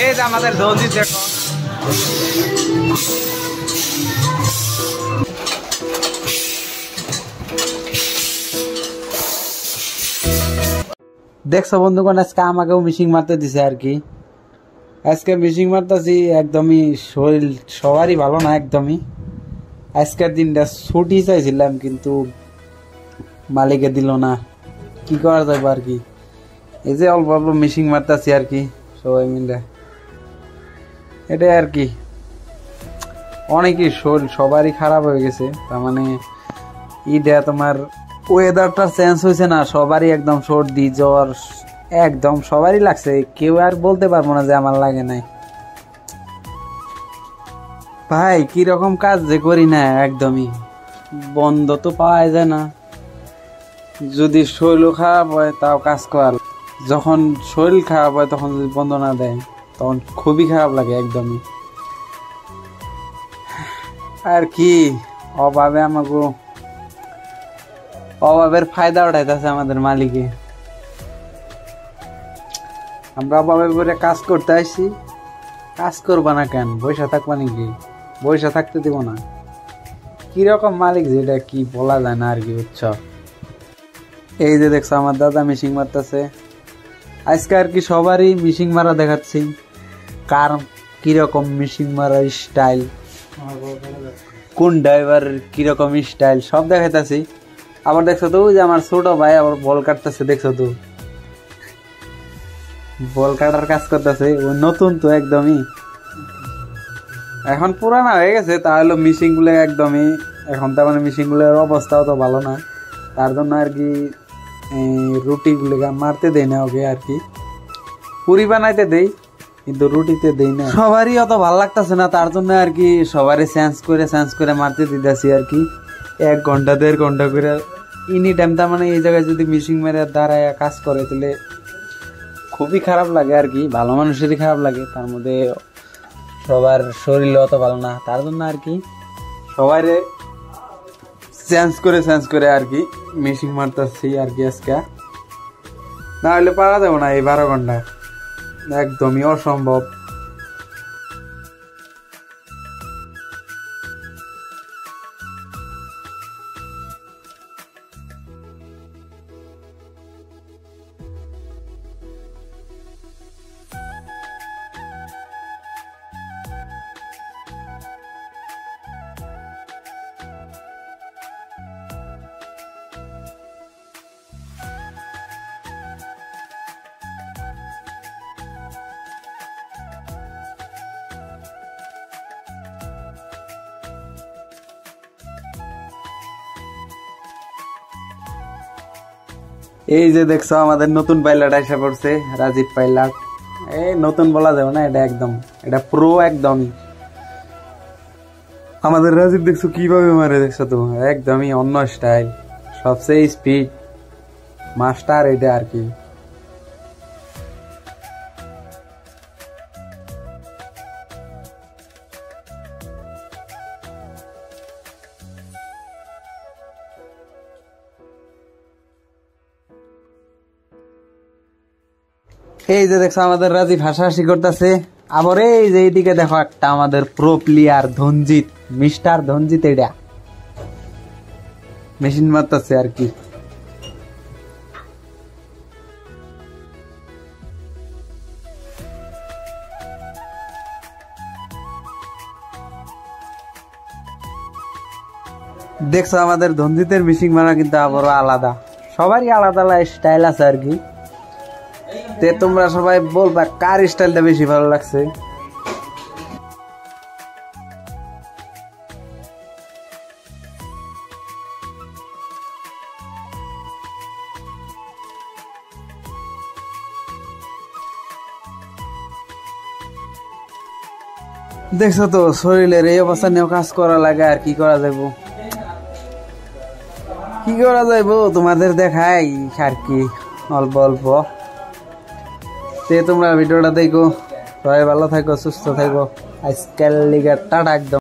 এই যে আমাদের দৌজি দেখো দেখছো বন্ধুগণ আজকে আমাকেও মিশিং মারতে দিছে আর কি আজকে মিশিং মারতেছি একদমই শরীর সবারই ভালো না একদমই আজকের দিনটা ছুটি চাইছিলাম কিন্তু মালিকে দিল না কি করা যাবে আর কি এই যে অল্প অল্প মিশিং মারতেছি আর কি সবাই মিলে এটাই আর কি অনেকই শরীর সবারই খারাপ হয়ে গেছে তার মানে ঈদে তোমার ওয়েদারটা চেঞ্জ হয়েছে না সবারই একদম সর্দি জ্বর একদম সবারই লাগছে কেউ আর বলতে পারবো না যে আমার লাগে নাই ভাই কিরকম কাজ যে করি না একদমই বন্ধ তো পাওয়া যায় না যদি শরীর খারাপ হয় তাও কাজ কর যখন শরীর খারাপ হয় তখন যদি বন্ধ না দেয় তখন খুবই খারাপ লাগে একদমই আর কি অভাবে আমাকে অভাবের ফায়দা উঠাইতেছে আমাদের মালিকে আমরা অভাবে করে কাজ করতে আসছি কাজ করবা না কেন বৈশা থাকবা নাকি বৈশা থাকতে দিব না কিরকম মালিক যেটা কি বলা যায় না আর কি বুঝছো এই যে দেখছো আমার দাদা মিশিং মারতেছে আজকে আর কি সবারই মিশিং মারা দেখাচ্ছি কার কিরকম মিশিং মারার স্টাইল কোন ড্রাইভার কিরকম স্টাইল সব দেখাইতেছি আবার দেখছো তো যে আমার ছোট ভাই আবার বল কাটতেছে দেখছো তো বল কাটার কাজ করতেছে ও নতুন তো একদমই এখন পুরানা হয়ে গেছে তাহলে মিশিং গুলো একদমই এখন তার মানে মিশিং গুলোর অবস্থাও তো ভালো না তার জন্য আর কি রুটি গুলো মারতে দেয় না ওকে আর কি পুরি বানাইতে দেই কিন্তু রুটিতে দেই না সবারই অত ভালো লাগতেছে না তার জন্য আর কি সবারই চেঞ্জ করে মারতে দিতেছি আর কি 1 ঘন্টা 1.5 ঘন্টা করে এনি টাইম তার মানে এই জায়গায় যদি মিশিং মেরে দাঁড়ায় কাজ করে তাহলে খুবই খারাপ লাগে আর কি ভালো মানুষেরই খারাপ লাগে তার মধ্যে সবার শরীর অত ভালো না তার জন্য আর কি সবাই চেঞ্জ করে আর কি মিশিং মারতেছি আর কি আজকে না হলে পারা যাবো না এই 12 ঘন্টা একদমই অসম্ভব এই যে দেখছো আমাদের নতুন পাইলট এসে পড়ছে রাজীব পাইলট এই নতুন বলা যাবে না এটা একদম এটা প্রো একদমই আমাদের রাজীব দেখছো কিভাবে মারে দেখছো তো একদমই অন্য স্টাইল সবচেয়ে স্পিড মাস্টার এটা আর কি এই যে দেখছো আমাদের রাজীব হাসাহাসি করতেছে আবার এই যে এইদিকে দেখো একটা আমাদের pro player Dhanjit mister Dhanjit এটা মেশিন মারতেছে আর কি দেখছো আমাদের ধনজিতের মিশিং মারা কিন্তু আবারও আলাদা সবারই আলাদা আলাদা স্টাইল আছে আর কি তে তোমরা সবাই বলবা কার স্টাইলটা বেশি ভালো লাগছে দেখছো তো শরীরের এই অবস্থা নিয়েও কাজ করা লাগে আর কি করা যাইবো তোমাদের দেখাই আর কি অল্প অল্প তে তোমরা ভিডিওটা দেখো সবাই ভালো থাকো সুস্থ থাকো আজকাল লিগা টাটা একদম।